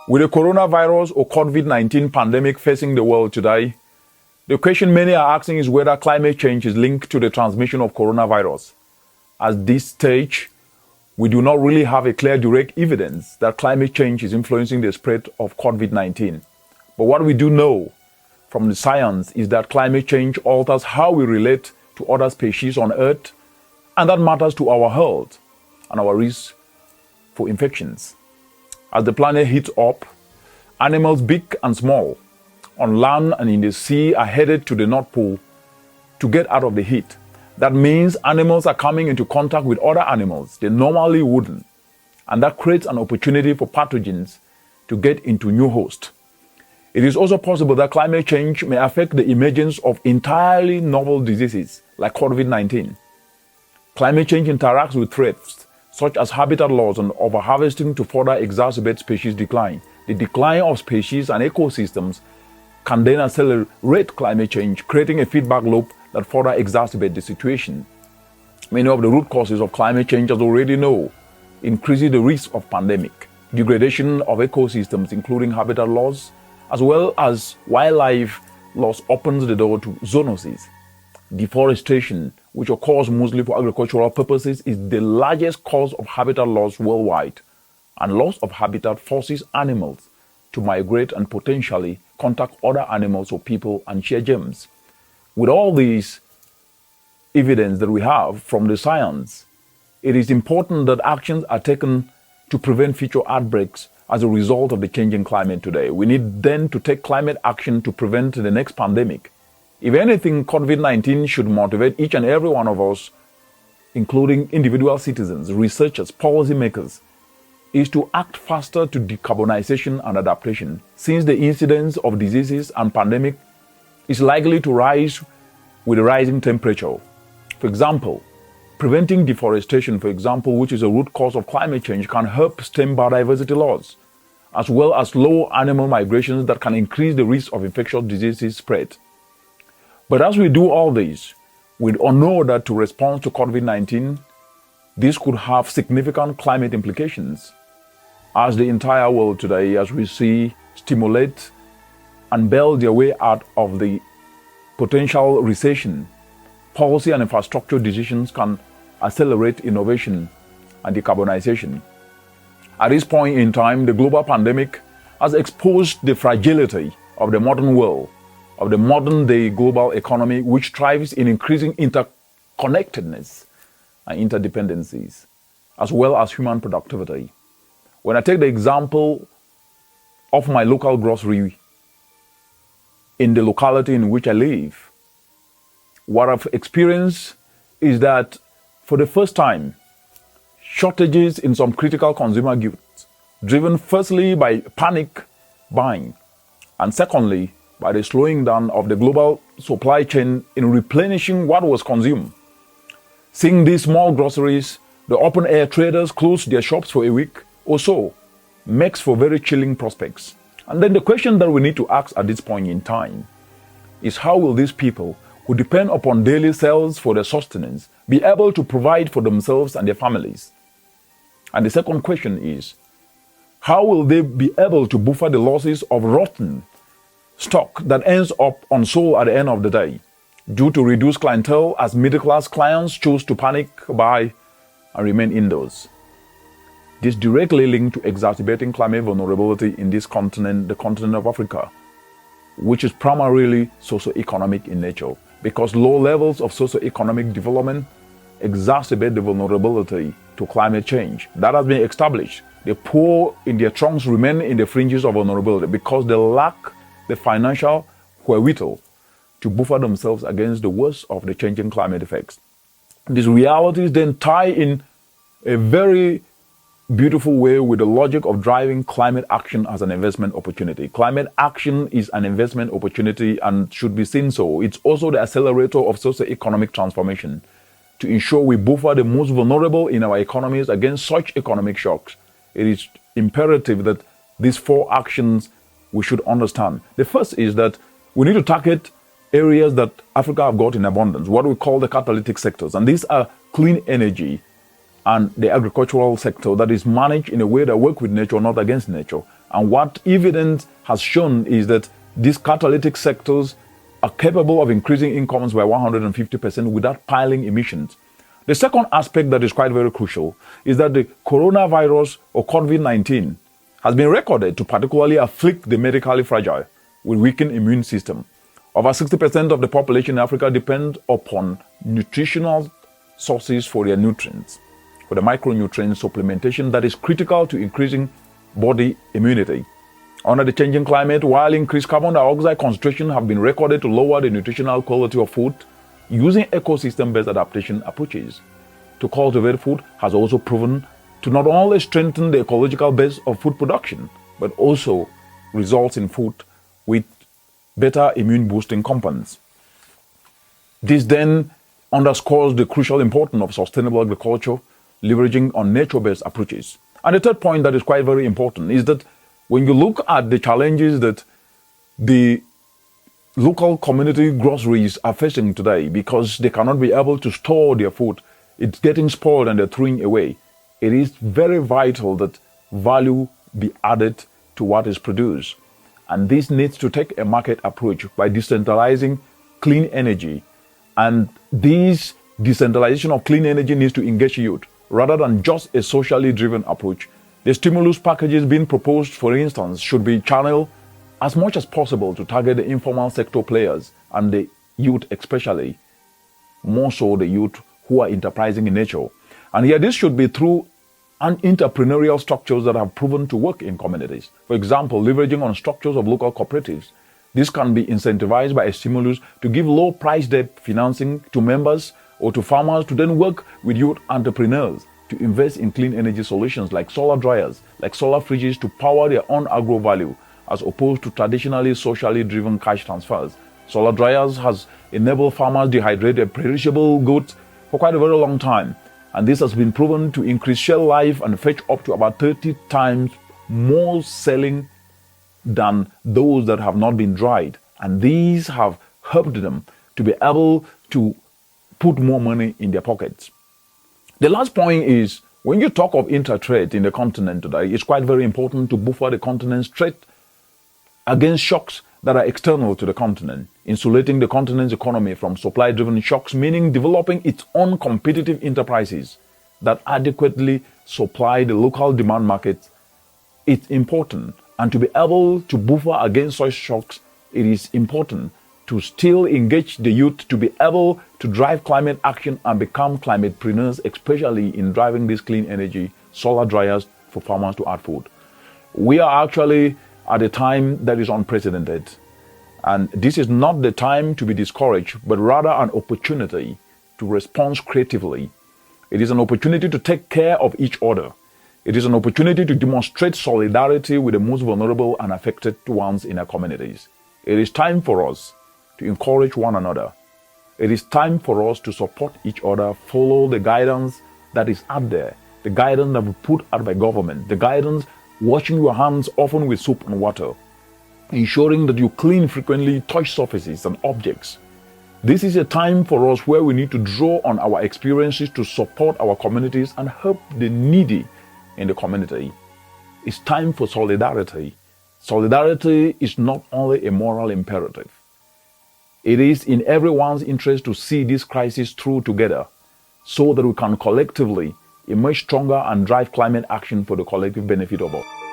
With the coronavirus or COVID-19 pandemic facing the world today, the question many are asking is whether climate change is linked to the transmission of coronavirus. At this stage, we do not really have a clear direct evidence that climate change is influencing the spread of COVID-19. But what we do know from the science is that climate change alters how we relate to other species on Earth, and that matters to our health and our risk for infections. As the planet heats up, animals big and small, on land and in the sea, are headed to the North Pole to get out of the heat. That means animals are coming into contact with other animals they normally wouldn't, and that creates an opportunity for pathogens to get into new hosts. It is also possible that climate change may affect the emergence of entirely novel diseases like COVID-19. Climate change interacts with threats such as habitat loss and overharvesting to further exacerbate species decline. The decline of species and ecosystems can then accelerate climate change, creating a feedback loop that further exacerbates the situation. Many of the root causes of climate change, as we already know, increases the risk of pandemic, degradation of ecosystems, including habitat loss, as well as wildlife loss opens the door to zoonoses. Deforestation, which occurs mostly for agricultural purposes, is the largest cause of habitat loss worldwide, and loss of habitat forces animals to migrate and potentially contact other animals or people and share germs. With all these evidence that we have from the science, it is important that actions are taken to prevent future outbreaks as a result of the changing climate today. We need then to take climate action to prevent the next pandemic. If anything, COVID-19 should motivate each and every one of us, including individual citizens, researchers, policymakers, is to act faster to decarbonization and adaptation, since the incidence of diseases and pandemic is likely to rise with rising temperature. For example, preventing deforestation, which is a root cause of climate change, can help stem biodiversity loss, as well as low animal migrations that can increase the risk of infectious diseases spread. But as we do all this, we know that to respond to COVID-19, this could have significant climate implications, as the entire world today, as we see, stimulate and bail their way out of the potential recession. Policy and infrastructure decisions can accelerate innovation and decarbonization. At this point in time, the global pandemic has exposed the fragility of the modern world, of the modern-day global economy, which thrives in increasing interconnectedness and interdependencies, as well as human productivity. When I take the example of my local grocery in the locality in which I live, what I've experienced is that for the first time, shortages in some critical consumer goods, driven firstly by panic buying, and secondly, by the slowing down of the global supply chain in replenishing what was consumed. Seeing these small groceries, the open-air traders close their shops for a week or so, makes for very chilling prospects. And then the question that we need to ask at this point in time is, how will these people who depend upon daily sales for their sustenance be able to provide for themselves and their families? And the second question is, how will they be able to buffer the losses of rotten stock that ends up unsold at the end of the day, due to reduced clientele as middle-class clients choose to panic buy and remain indoors? This directly linked to exacerbating climate vulnerability in this continent, the continent of Africa, which is primarily socio-economic in nature, because low levels of socio-economic development exacerbate the vulnerability to climate change. That has been established. The poor in their trunks remain in the fringes of vulnerability because they lack the financial wherewithal to buffer themselves against the worst of the changing climate effects. These realities then tie in a very beautiful way with the logic of driving climate action as an investment opportunity. Climate action is an investment opportunity and should be seen so. It's also the accelerator of socio-economic transformation to ensure we buffer the most vulnerable in our economies against such economic shocks. It is imperative that these four actions we should understand. The first is that we need to target areas that Africa have got in abundance, what we call the catalytic sectors. And these are clean energy and the agricultural sector that is managed in a way that works with nature, not against nature. And what evidence has shown is that these catalytic sectors are capable of increasing incomes by 150% without piling emissions. The second aspect that is quite very crucial is that the coronavirus or COVID-19 has been recorded to particularly afflict the medically fragile with weakened immune system. Over 60% of the population in Africa depend upon nutritional sources for their nutrients, for the micronutrient supplementation that is critical to increasing body immunity. Under the changing climate, while increased carbon dioxide concentration have been recorded to lower the nutritional quality of food, using ecosystem-based adaptation approaches to cultivate food has also proven to not only strengthen the ecological base of food production, but also results in food with better immune-boosting compounds. This then underscores the crucial importance of sustainable agriculture, leveraging on nature-based approaches. And the third point that is quite very important is that when you look at the challenges that the local community groceries are facing today because they cannot be able to store their food, it's getting spoiled and they're throwing away. It is very vital that value be added to what is produced. And this needs to take a market approach by decentralizing clean energy. And this decentralization of clean energy needs to engage youth rather than just a socially driven approach. The stimulus packages being proposed, for instance, should be channeled as much as possible to target the informal sector players and the youth especially, more so the youth who are enterprising in nature. And here this should be through entrepreneurial structures that have proven to work in communities. For example, leveraging on structures of local cooperatives. This can be incentivized by a stimulus to give low price debt financing to members or to farmers to then work with youth entrepreneurs to invest in clean energy solutions like solar dryers, like solar fridges to power their own agro value, as opposed to traditionally socially driven cash transfers. Solar dryers has enabled farmers to dehydrate their perishable goods for quite a very long time. And this has been proven to increase shelf life and fetch up to about 30 times more selling than those that have not been dried. And these have helped them to be able to put more money in their pockets. The last point is, when you talk of intertrade in the continent today, it's quite very important to buffer the continent's trade against shocks that are external to the continent, insulating the continent's economy from supply-driven shocks, meaning developing its own competitive enterprises that adequately supply the local demand market. It's important, and to be able to buffer against such shocks, it is important to still engage the youth to be able to drive climate action and become climatepreneurs, especially in driving this clean energy, solar dryers for farmers to add food. We are actually at a time that is unprecedented. And this is not the time to be discouraged, but rather an opportunity to respond creatively. It is an opportunity to take care of each other. It is an opportunity to demonstrate solidarity with the most vulnerable and affected ones in our communities. It is time for us to encourage one another. It is time for us to support each other, follow the guidance that is out there, the guidance that we put out by government, the guidance washing your hands often with soap and water, ensuring that you clean frequently, touch surfaces and objects. This is a time for us where we need to draw on our experiences to support our communities and help the needy in the community. It's time for solidarity. Solidarity is not only a moral imperative. It is in everyone's interest to see this crisis through together so that we can collectively emerge stronger and drive climate action for the collective benefit of all.